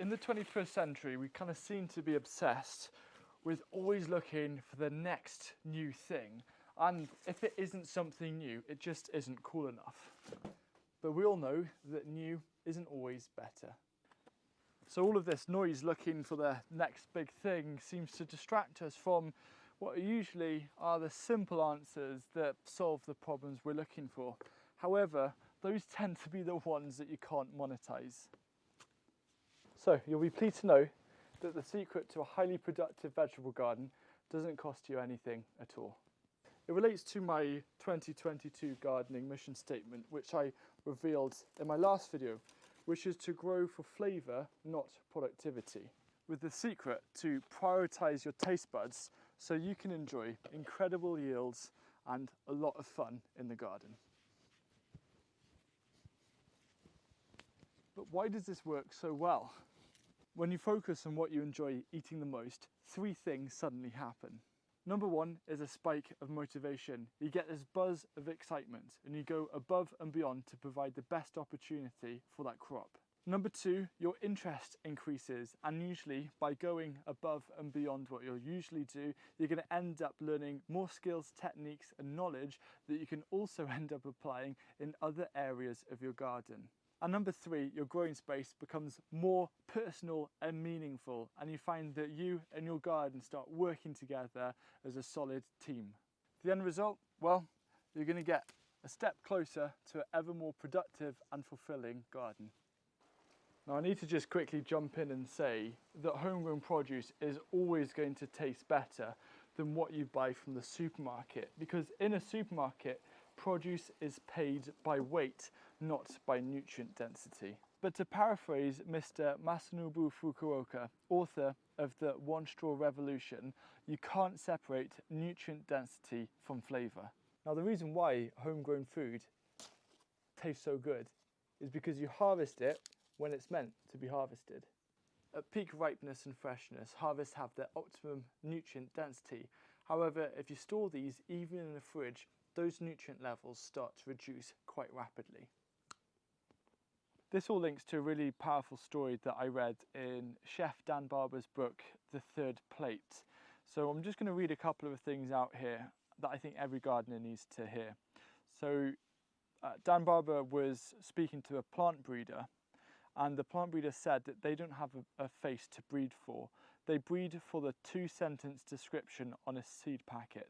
In the 21st century, we kind of seem to be obsessed with always looking for the next new thing. And if it isn't something new, it just isn't cool enough. But we all know that new isn't always better. So all of this noise looking for the next big thing seems to distract us from what usually are the simple answers that solve the problems we're looking for. However, those tend to be the ones that you can't monetize. So you'll be pleased to know that the secret to a highly productive vegetable garden doesn't cost you anything at all. It relates to my 2022 gardening mission statement, which I revealed in my last video, which is to grow for flavour, not productivity, with the secret to prioritise your taste buds so you can enjoy incredible yields and a lot of fun in the garden. But why does this work so well? When you focus on what you enjoy eating the most, three things suddenly happen. Number one is a spike of motivation. You get this buzz of excitement and you go above and beyond to provide the best opportunity for that crop. Number two, your interest increases, and usually by going above and beyond what you'll usually do, you're going to end up learning more skills, techniques and knowledge that you can also end up applying in other areas of your garden. And number three, your growing space becomes more personal and meaningful, and you find that you and your garden start working together as a solid team. The end result? Well, you're going to get a step closer to an ever more productive and fulfilling garden. Now I need to just quickly jump in and say that homegrown produce is always going to taste better than what you buy from the supermarket, because in a supermarket, produce is paid by weight, not by nutrient density. But to paraphrase Mr. Masanobu Fukuoka, author of the One Straw Revolution, you can't separate nutrient density from flavour. Now the reason why homegrown food tastes so good is because you harvest it when it's meant to be harvested. At peak ripeness and freshness, harvests have their optimum nutrient density. However, if you store these even in the fridge, those nutrient levels start to reduce quite rapidly. This all links to a really powerful story that I read in Chef Dan Barber's book, The Third Plate. So I'm just going to read a couple of things out here that I think every gardener needs to hear. So Dan Barber was speaking to a plant breeder, and the plant breeder said that they don't have a face to breed for. They breed for the 2-sentence description on a seed packet.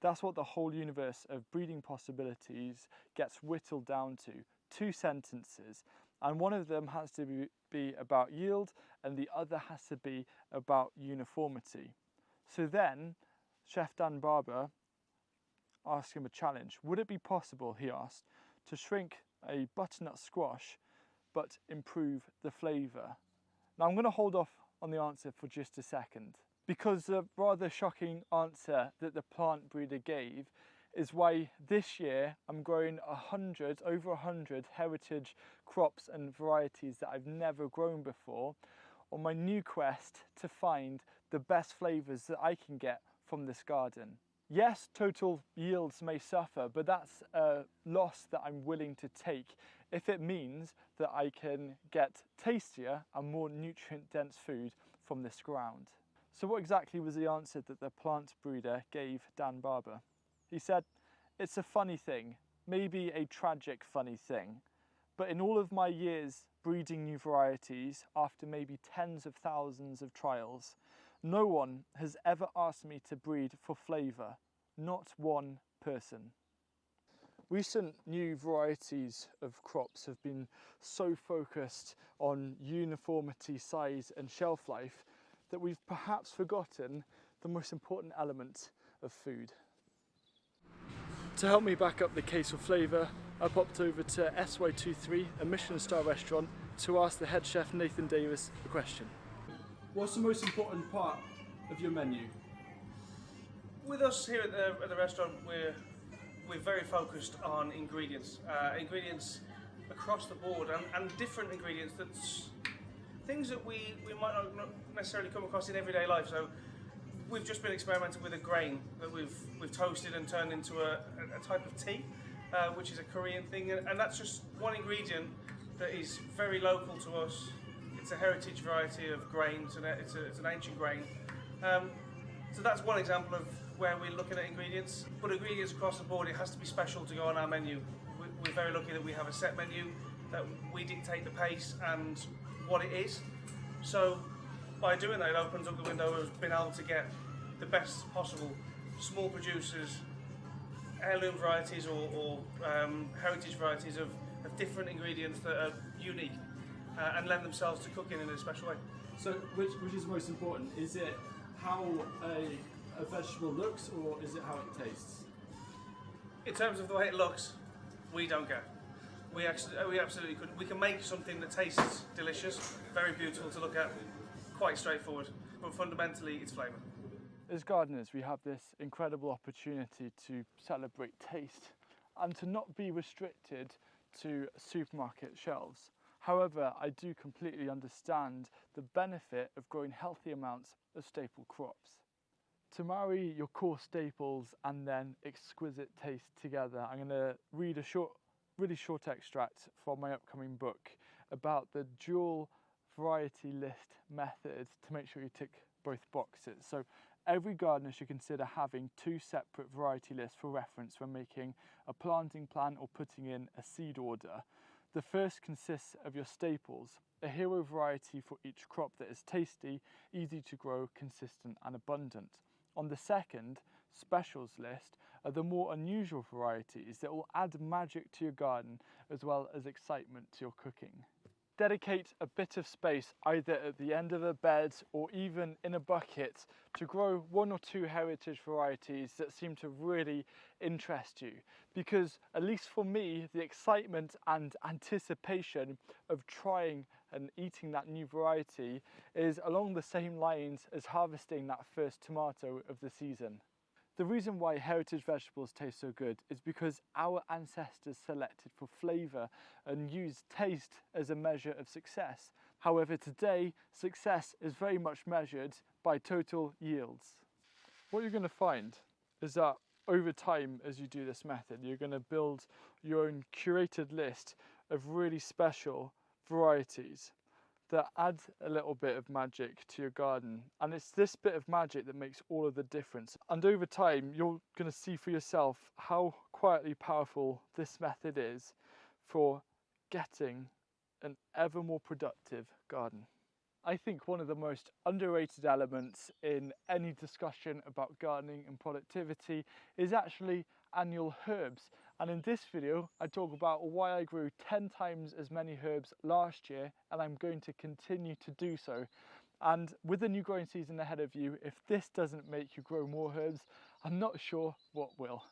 That's what the whole universe of breeding possibilities gets whittled down to, 2 sentences. And one of them has to be about yield, and the other has to be about uniformity. So then, Chef Dan Barber asked him a challenge. Would it be possible, he asked, to shrink a butternut squash but improve the flavour? Now I'm going to hold off on the answer for just a second, because the rather shocking answer that the plant breeder gave is why this year I'm growing over 100 heritage crops and varieties that I've never grown before on my new quest to find the best flavours that I can get from this garden. Yes, total yields may suffer, but that's a loss that I'm willing to take if it means that I can get tastier and more nutrient-dense food from this ground. So what exactly was the answer that the plant breeder gave Dan Barber? He said, "It's a funny thing, maybe a tragic funny thing, but in all of my years breeding new varieties, after maybe tens of thousands of trials, no one has ever asked me to breed for flavour, not one person." Recent new varieties of crops have been so focused on uniformity, size and shelf life that we've perhaps forgotten the most important element of food. To help me back up the case for flavour, I popped over to SY23, a Michelin star restaurant, to ask the head chef Nathan Davis a question. What's the most important part of your menu? With us here at the restaurant, we're very focused on ingredients. Ingredients across the board, and different ingredients, that's things that we might not necessarily come across in everyday life. So we've just been experimenting with a grain that we've toasted and turned into a type of tea, which is a Korean thing, and that's just one ingredient that is very local to us It's a heritage variety of grains, and it's an ancient grain. So that's one example of where we're looking at ingredients. But ingredients across the board, it has to be special to go on our menu. We're very lucky that we have a set menu, that we dictate the pace and what it is. So by doing that, it opens up the window of being able to get the best possible small producers, heirloom varieties or heritage varieties of different ingredients that are unique and lend themselves to cooking in a special way. So which is most important? Is it how a vegetable looks, or is it how it tastes? In terms of the way it looks, we don't care. We absolutely could. We can make something that tastes delicious, very beautiful to look at, quite straightforward, but fundamentally it's flavour. As gardeners, we have this incredible opportunity to celebrate taste and to not be restricted to supermarket shelves. However, I do completely understand the benefit of growing healthy amounts of staple crops. To marry your core staples and then exquisite taste together, I'm going to read a really short extract from my upcoming book about the dual variety list method to make sure you tick both boxes. So every gardener should consider having two separate variety lists for reference when making a planting plan or putting in a seed order. The first consists of your staples, a hero variety for each crop that is tasty, easy to grow, consistent and abundant. On the second, specials list, are the more unusual varieties that will add magic to your garden as well as excitement to your cooking. Dedicate a bit of space either at the end of a bed or even in a bucket to grow one or two heritage varieties that seem to really interest you, because at least for me, the excitement and anticipation of trying and eating that new variety is along the same lines as harvesting that first tomato of the season. The reason why heritage vegetables taste so good is because our ancestors selected for flavour and used taste as a measure of success. However, today, success is very much measured by total yields. What you're going to find is that over time, as you do this method, you're going to build your own curated list of really special varieties that add a little bit of magic to your garden, and it's this bit of magic that makes all of the difference. And over time you're going to see for yourself how quietly powerful this method is for getting an ever more productive garden. I think one of the most underrated elements in any discussion about gardening and productivity is actually annual herbs. And in this video, I talk about why I grew 10 times as many herbs last year, and I'm going to continue to do so. And with the new growing season ahead of you, if this doesn't make you grow more herbs, I'm not sure what will.